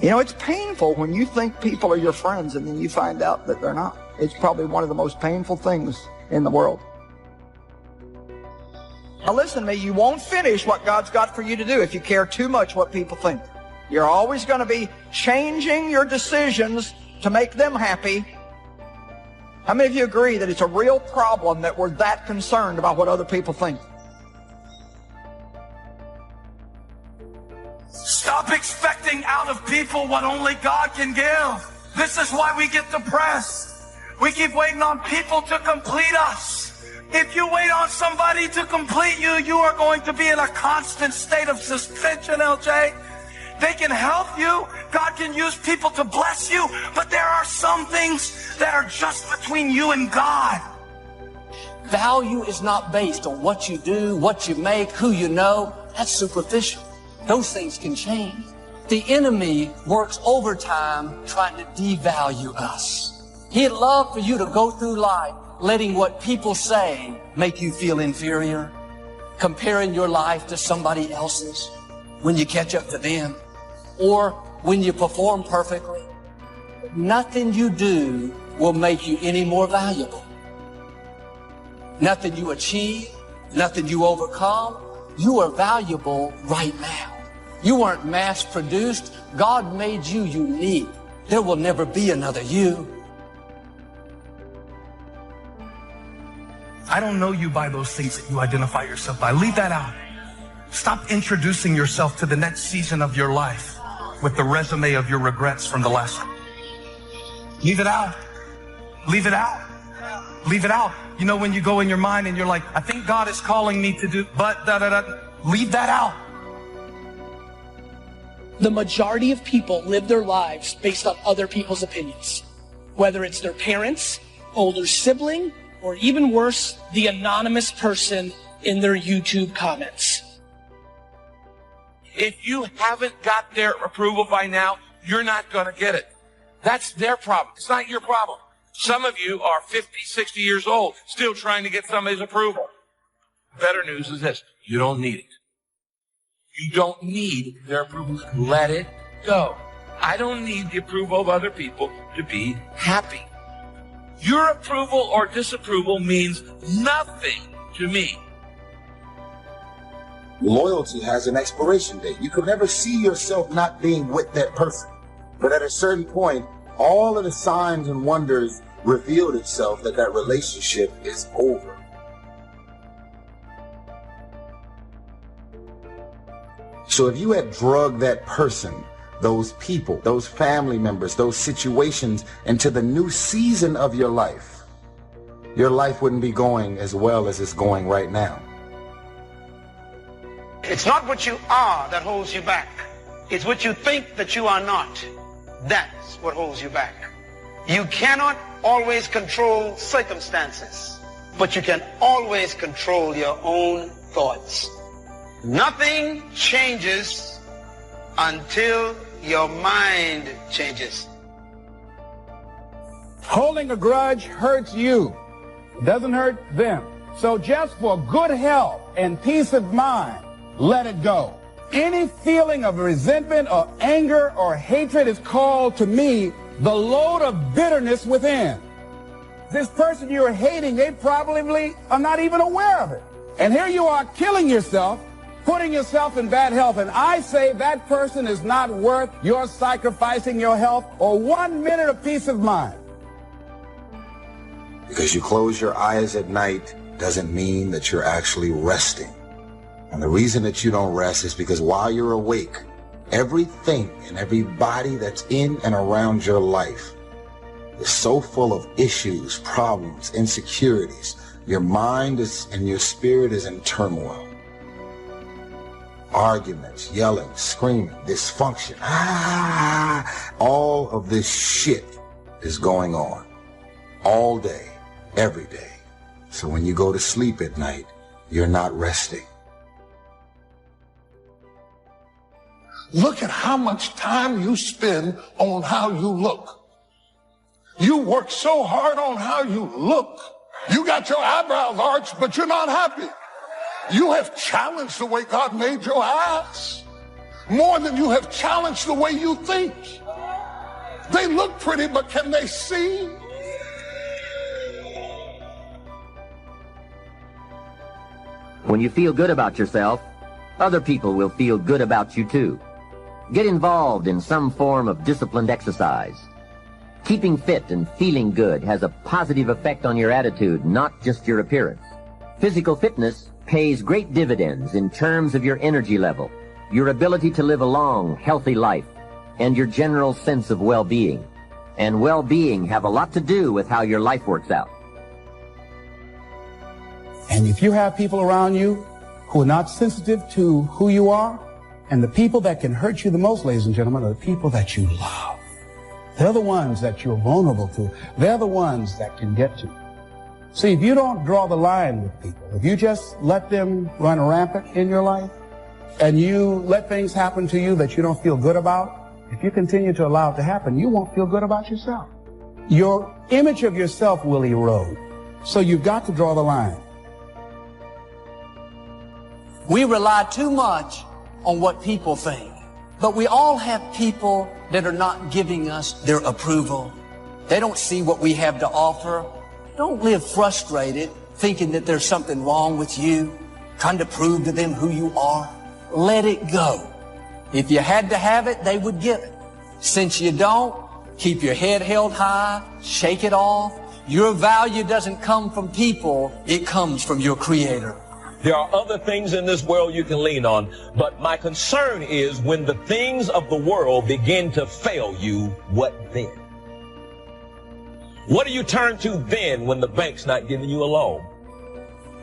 You know, it's painful when you think people are your friends and then you find out that they're not. It's probably one of the most painful things in the world. Now listen to me, you won't finish what God's got for you to do if you care too much what people think. You're always going to be changing your decisions to make them happy. How many of you agree that it's a real problem that we're that concerned about what other people think? Stop expecting out of people what only God can give. This is why we get depressed. We keep waiting on people to complete us. If you wait on somebody to complete you, you are going to be in a constant state of suspension, LJ. They can help you. God can use people to bless you. But there are some things that are just between you and God. Value is not based on what you do, what you make, who you know. That's superficial. Those things can change. The enemy works overtime trying to devalue us. He'd love for you to go through life letting what people say make you feel inferior, comparing your life to somebody else's when you catch up to them, or when you perform perfectly. Nothing you do will make you any more valuable. Nothing you achieve, nothing you overcome. You are valuable right now. You weren't mass-produced. God made you unique. There will never be another you. I don't know you by those things that you identify yourself by. Leave that out. Stop introducing yourself to the next season of your life with the resume of your regrets from the last one. Leave it out. Leave it out. Leave it out. You know, when you go in your mind and you're like, I think God is calling me to do, but da-da-da. Leave that out. The majority of people live their lives based on other people's opinions. Whether it's their parents, older sibling, or even worse, the anonymous person in their YouTube comments. If you haven't got their approval by now, you're not going to get it. That's their problem. It's not your problem. Some of you are 50, 60 years old, still trying to get somebody's approval. Better news is this. You don't need it. You don't need their approval. Let it go. I don't need the approval of other people to be happy. Your approval or disapproval means nothing to me. Loyalty has an expiration date. You could never see yourself not being with that person. But at a certain point, all of the signs and wonders revealed itself that that relationship is over. So if you had drugged that person, those people, those family members, those situations into the new season of your life wouldn't be going as well as it's going right now. It's not what you are that holds you back. It's what you think that you are not. That's what holds you back. You cannot always control circumstances, but you can always control your own thoughts. Nothing changes until your mind changes. Holding a grudge hurts you. It doesn't hurt them. So just for good health and peace of mind, let it go. Any feeling of resentment or anger or hatred is called to me the load of bitterness within. This person you're hating, they probably are not even aware of it. And here you are killing yourself, putting yourself in bad health. And I say that person is not worth your sacrificing your health or 1 minute of peace of mind. Because you close your eyes at night doesn't mean that you're actually resting. And the reason that you don't rest is because while you're awake, everything and everybody that's in and around your life is so full of issues, problems, insecurities. Your mind is and your spirit is in turmoil. Arguments, yelling, screaming, dysfunction. All of this shit is going on all day, every day. So when you go to sleep at night, you're not resting. Look at how much time you spend on how you look. You work so hard on how you look. You got your eyebrows arched, but you're not happy. You have challenged the way God made your eyes. more than you have challenged the way you think. They look pretty, but can they see? When you feel good about yourself, other people will feel good about you too. Get involved in some form of disciplined exercise. Keeping fit and feeling good has a positive effect on your attitude, not just your appearance. Physical fitness pays great dividends in terms of your energy level, your ability to live a long, healthy life, and your general sense of well-being. And well-being have a lot to do with how your life works out. And if you have people around you who are not sensitive to who you are, and the people that can hurt you the most, ladies and gentlemen, are the people that you love. They're the ones that you're vulnerable to. They're the ones that can get to you. See, if you don't draw the line with people, if you just let them run rampant in your life, and you let things happen to you that you don't feel good about, if you continue to allow it to happen, you won't feel good about yourself. Your image of yourself will erode. So you've got to draw the line. We rely too much on what people think. But we all have people that are not giving us their approval. They don't see what we have to offer. Don't live frustrated, thinking that there's something wrong with you, trying to prove to them who you are. Let it go. If you had to have it, they would give it. Since you don't, keep your head held high, shake it off. Your value doesn't come from people, it comes from your Creator. There are other things in this world you can lean on, but my concern is when the things of the world begin to fail you, what then? What do you turn to then when the bank's not giving you a loan?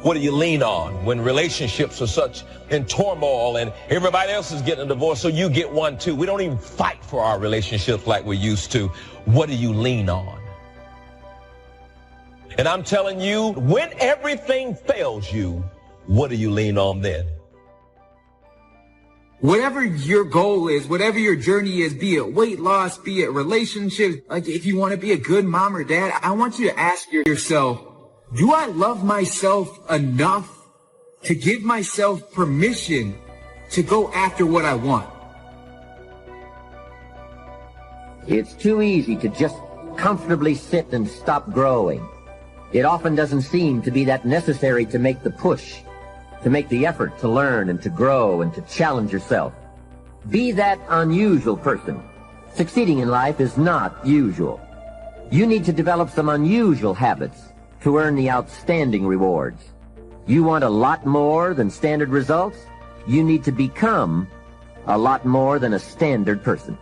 What do you lean on when relationships are such in turmoil and everybody else is getting a divorce, so you get one too? We don't even fight for our relationships like we used to. What do you lean on? And I'm telling you, when everything fails you, what do you lean on then? Whatever your goal is, whatever your journey is, be it weight loss, be it relationships, like if you want to be a good mom or dad, I want you to ask yourself, do I love myself enough to give myself permission to go after what I want? It's too easy to just comfortably sit and stop growing. It often doesn't seem to be that necessary to make the push, to make the effort to learn and to grow and to challenge yourself. Be that unusual person. Succeeding in life is not usual. You need to develop some unusual habits to earn the outstanding rewards. You want a lot more than standard results? You need to become a lot more than a standard person.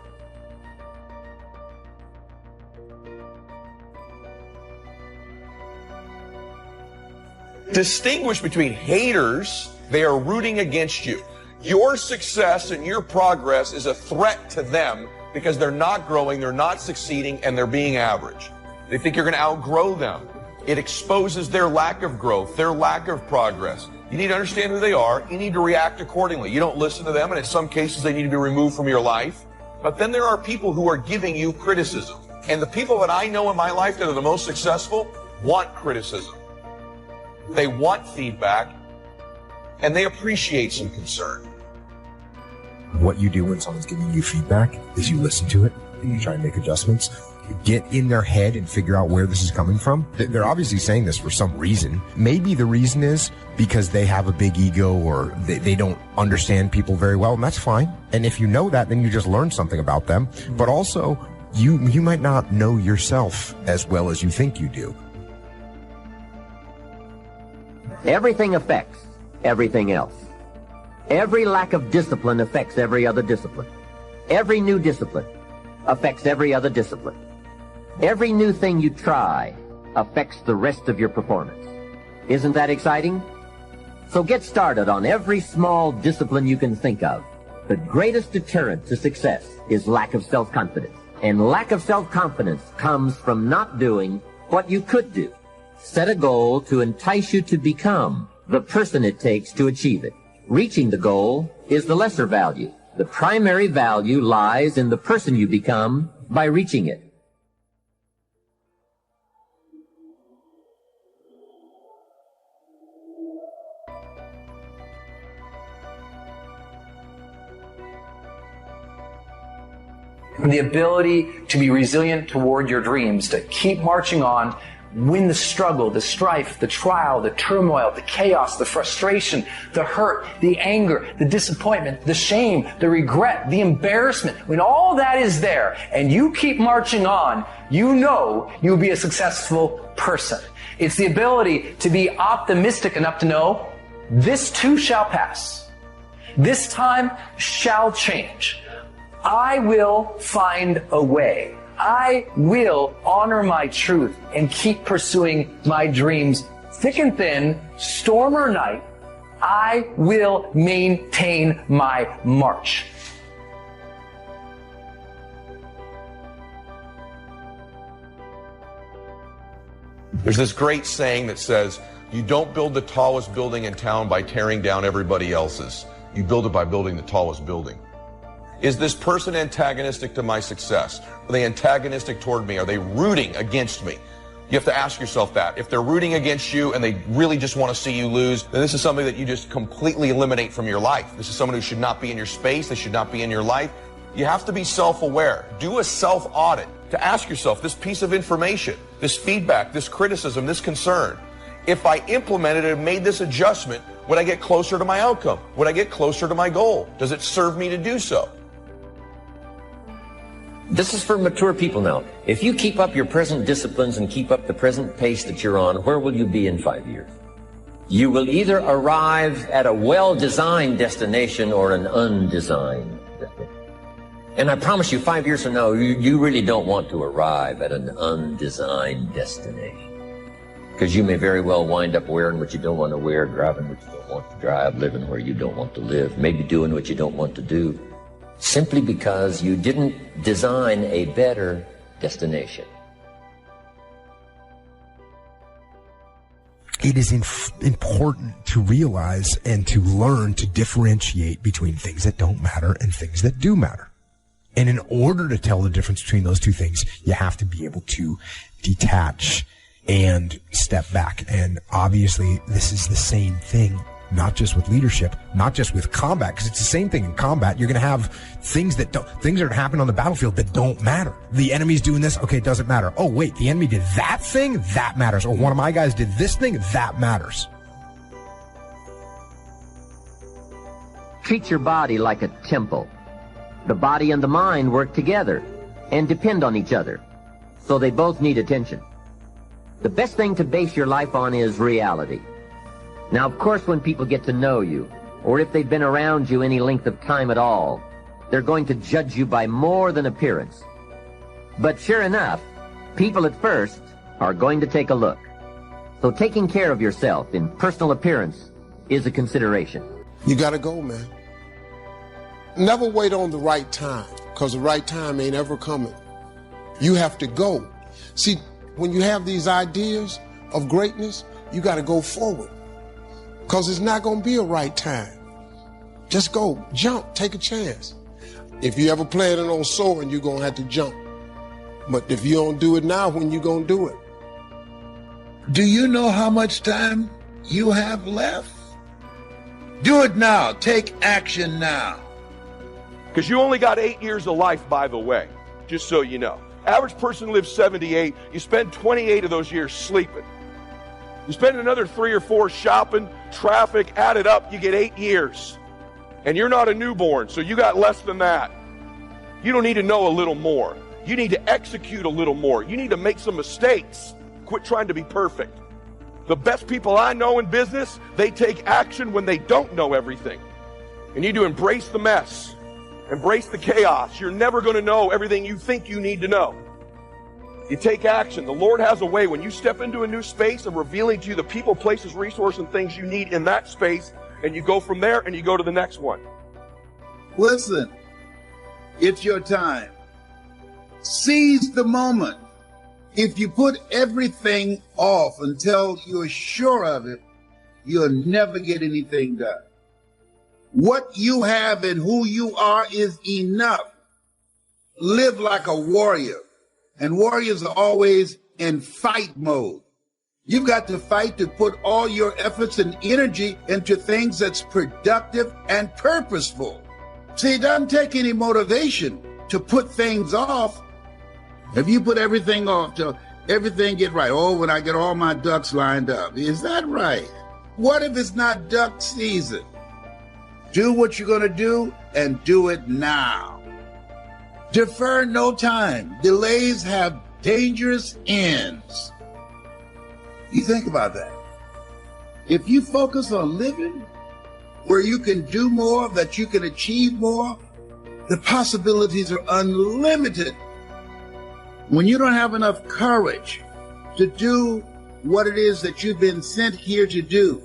Distinguish between haters, they are rooting against you. Your success and your progress is a threat to them because they're not growing, they're not succeeding, and they're being average. They think you're going to outgrow them. It exposes their lack of growth, their lack of progress. You need to understand who they are. You need to react accordingly. You don't listen to them, and in some cases they need to be removed from your life. But then there are people who are giving you criticism. And the people that I know in my life that are the most successful want criticism. They want feedback, and they appreciate some concern. What you do when someone's giving you feedback is you listen to it, and you try and make adjustments. You get in their head and figure out where this is coming from. They're obviously saying this for some reason. Maybe the reason is because they have a big ego or they don't understand people very well, and that's fine. And if you know that, then you just learn something about them. But also, you might not know yourself as well as you think you do. Everything affects everything else. Every lack of discipline affects every other discipline. Every new discipline affects every other discipline. Every new thing you try affects the rest of your performance. Isn't that exciting? So get started on every small discipline you can think of. The greatest deterrent to success is lack of self-confidence. And lack of self-confidence comes from not doing what you could do. Set a goal to entice you to become the person it takes to achieve it. Reaching the goal is the lesser value. The primary value lies in the person you become by reaching it. The ability to be resilient toward your dreams, to keep marching on, win the struggle, the strife, the trial, the turmoil, the chaos, the frustration, the hurt, the anger, the disappointment, the shame, the regret, the embarrassment. When all that is there and you keep marching on, you know you'll be a successful person. It's the ability to be optimistic enough to know this too shall pass. This time shall change. I will find a way. I will honor my truth and keep pursuing my dreams. Thick and thin, storm or night, I will maintain my march. There's this great saying that says, you don't build the tallest building in town by tearing down everybody else's. You build it by building the tallest building. Is this person antagonistic to my success? Are they antagonistic toward me? Are they rooting against me? You have to ask yourself that. If they're rooting against you and they really just want to see you lose, then this is something that you just completely eliminate from your life. This is someone who should not be in your space. They should not be in your life. You have to be self-aware. Do a self-audit to ask yourself this piece of information, this feedback, this criticism, this concern. If I implemented it and made this adjustment, would I get closer to my outcome? Would I get closer to my goal? Does it serve me to do so? This is for mature people now. If you keep up your present disciplines and keep up the present pace that you're on, where will you be in 5 years? You will either arrive at a well-designed destination or an undesigned destination. And I promise you, 5 years from now, you really don't want to arrive at an undesigned destination. Because you may very well wind up wearing what you don't want to wear, driving what you don't want to drive, living where you don't want to live, maybe doing what you don't want to do, simply because you didn't design a better destination. It is important to realize and to learn to differentiate between things that don't matter and things that do matter. And in order to tell the difference between those two things, you have to be able to detach and step back. And obviously, this is the same thing, not just with leadership, not just with combat, because it's the same thing in combat. You're going to have things that happen on the battlefield that don't matter. The enemy's doing this, okay, it doesn't matter. Oh, wait, the enemy did that thing? That matters. Or one of my guys did this thing? That matters. Treat your body like a temple. The body and the mind work together and depend on each other, so they both need attention. The best thing to base your life on is reality. Now, of course, when people get to know you, or if they've been around you any length of time at all, they're going to judge you by more than appearance. But sure enough, people at first are going to take a look. So taking care of yourself in personal appearance is a consideration. You gotta go, man. Never wait on the right time, because the right time ain't ever coming. You have to go. See, when you have these ideas of greatness, you gotta go forward, because it's not gonna be a right time. Just go, jump, take a chance. If you ever planning on soaring, you're gonna have to jump. But if you don't do it now, when you gonna do it? Do you know how much time you have left? Do it now. Take action now. Because you only got 8 years of life, by the way, just so you know. Average person lives 78. You spend 28 of those years sleeping. You spend another 3 or 4 shopping, traffic, add it up, you get 8 years. And you're not a newborn, so you got less than that. You don't need to know a little more. You need to execute a little more. You need to make some mistakes. Quit trying to be perfect. The best people I know in business, they take action when they don't know everything. You need to embrace the mess. Embrace the chaos. You're never going to know everything you think you need to know. You take action. The Lord has a way when you step into a new space of revealing to you the people, places, resources, and things you need in that space, and you go from there and you go to the next one. Listen, it's your time. Seize the moment. If you put everything off until you're sure of it, you'll never get anything done. What you have and who you are is enough. Live like a warrior. And warriors are always in fight mode. You've got to fight to put all your efforts and energy into things that's productive and purposeful. See, it doesn't take any motivation to put things off, if you put everything off till everything get right, oh, when I get all my ducks lined up, is that right? What if it's not duck season? Do what you're going to do and do it now. Defer no time. Delays have dangerous ends. You think about that. If you focus on living where you can do more, that you can achieve more, the possibilities are unlimited. When you don't have enough courage to do what it is that you've been sent here to do,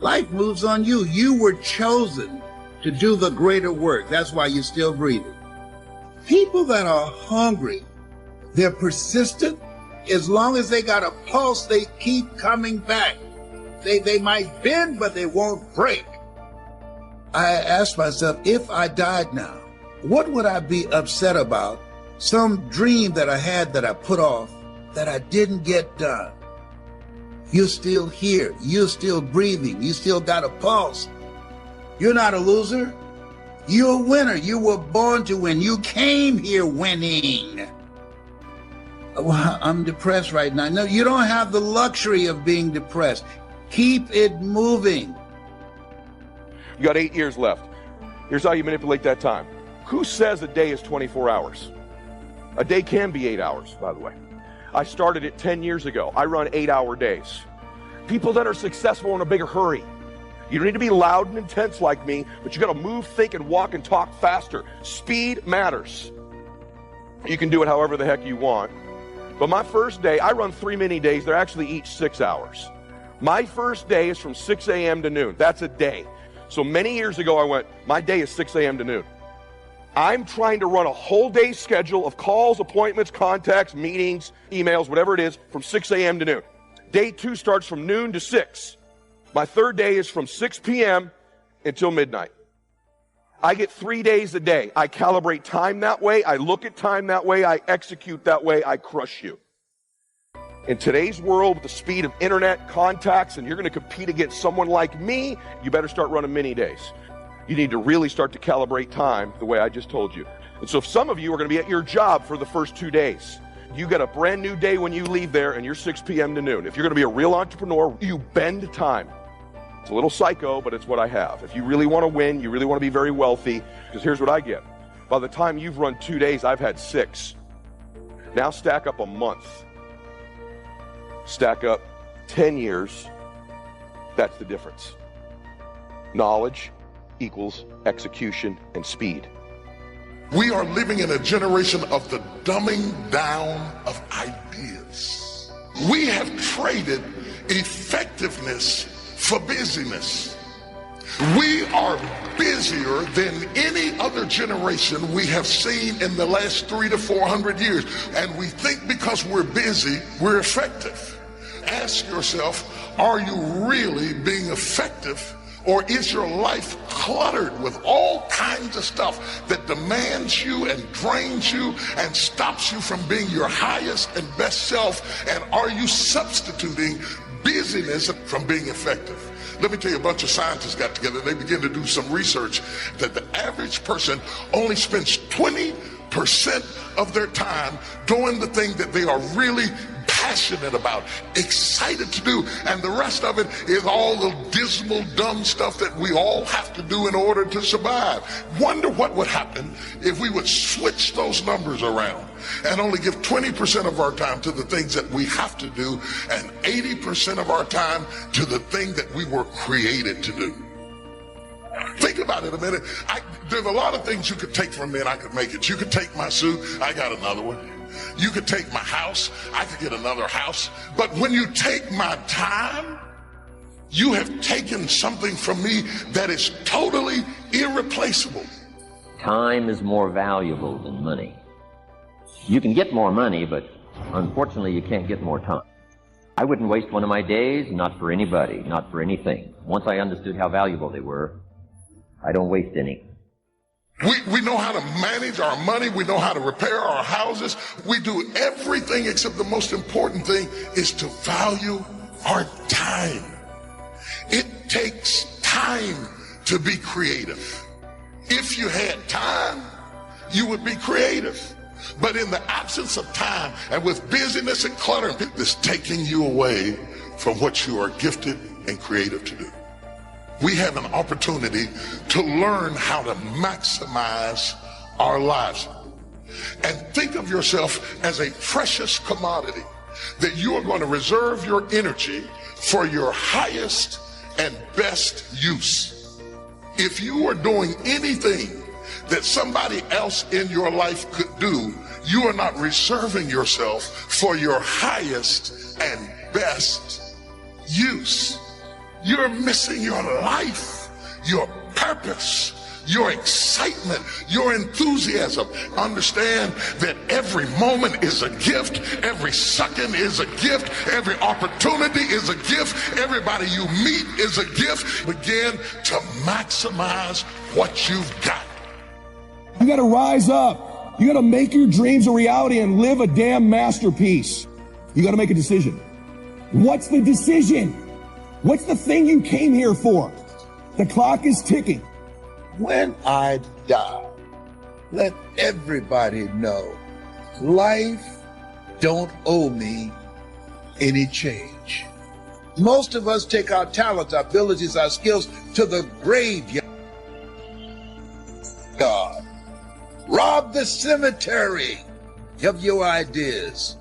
life moves on you. You were chosen to do the greater work. That's why you're still breathing. People that are hungry, they're persistent. As long as they got a pulse, they keep coming back. They might bend, but they won't break. I asked myself, if I died now, what would I be upset about? Some dream that I had that I put off, that I didn't get done. You're still here. You're still breathing. You still got a pulse. You're not a loser. You're a winner. You were born to win. You came here winning. Well, I'm depressed right now. No, you don't have the luxury of being depressed. Keep it moving. You got 8 years left. Here's how you manipulate that time. Who says a day is 24 hours? A day can be 8 hours, by the way. I started it 10 years ago. I run 8-hour days. People that are successful in a bigger hurry. You don't need to be loud and intense like me, but you got to move, think, and walk and talk faster. Speed matters. You can do it however the heck you want. But my first day, I run 3 mini days. They're actually each 6 hours. My first day is from 6 a.m. to noon. That's a day. So many years ago, I went, my day is 6 a.m. to noon. I'm trying to run a whole day schedule of calls, appointments, contacts, meetings, emails, whatever it is, from 6 a.m. to noon. Day 2 starts from noon to 6. My third day is from 6 p.m. until midnight. I get 3 days a day. I calibrate time that way. I look at time that way. I execute that way. I crush you. In today's world, with the speed of internet, contacts, and you're going to compete against someone like me, you better start running mini days. You need to really start to calibrate time the way I just told you. And so if some of you are going to be at your job for the first 2 days, you got a brand new day when you leave there and you're 6 p.m. to noon. If you're going to be a real entrepreneur, you bend time. It's a little psycho, but it's what I have. If you really want to win, you really want to be very wealthy, because here's what I get. By the time you've run 2 days, I've had 6. Now stack up a month. Stack up 10 years. That's the difference. Knowledge equals execution and speed. We are living in a generation of the dumbing down of ideas. We have traded effectiveness for busyness. We are busier than any other generation we have seen in the last 300 to 400 years. And we think because we're busy, we're effective. Ask yourself, are you really being effective? Or is your life cluttered with all kinds of stuff that demands you and drains you and stops you from being your highest and best self? And are you substituting busyness from being effective? Let me tell you, a bunch of scientists got together and they began to do some research that the average person only spends 20% of their time doing the thing that they are really passionate about, excited to do, and the rest of it is all the dismal, dumb stuff that we all have to do in order to survive. Wonder what would happen if we would switch those numbers around and only give 20% of our time to the things that we have to do and 80% of our time to the thing that we were created to do. Think about it a minute. There's a lot of things you could take from me and I could make it. You could take my suit, I got another one. You could take my house, I could get another house. But when you take my time, you have taken something from me that is totally irreplaceable. Time is more valuable than money. You can get more money, but unfortunately you can't get more time. I wouldn't waste one of my days, not for anybody, not for anything. Once I understood how valuable they were, I don't waste any. We know how to manage our money. We know how to repair our houses. We do everything except the most important thing is to value our time. It takes time to be creative. If you had time, you would be creative. But in the absence of time and with busyness and clutter, it's taking you away from what you are gifted and creative to do. We have an opportunity to learn how to maximize our lives. And think of yourself as a precious commodity, that you are going to reserve your energy for your highest and best use. If you are doing anything that somebody else in your life could do, you are not reserving yourself for your highest and best use. You're missing your life, your purpose, your excitement, your enthusiasm. Understand that every moment is a gift, every second is a gift, every opportunity is a gift, everybody you meet is a gift. Begin to maximize what you've got. You gotta rise up. You gotta make your dreams a reality and live a damn masterpiece. You gotta make a decision. What's the decision? What's the thing you came here for? The clock is ticking. When I die, let everybody know life don't owe me any change. Most of us take our talents, our abilities, our skills to the graveyard. God, rob the cemetery of your ideas.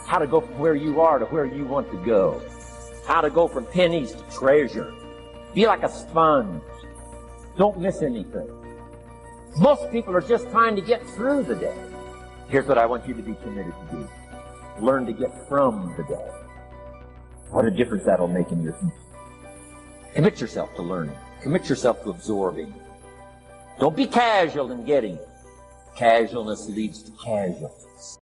How to go from where you are to where you want to go. How to go from pennies to treasure. Be like a sponge. Don't miss anything. Most people are just trying to get through the day. Here's what I want you to be committed to do. Learn to get from the day. What a difference that'll make in your future. Commit yourself to learning. Commit yourself to absorbing. Don't be casual in getting it. Casualness leads to casualties.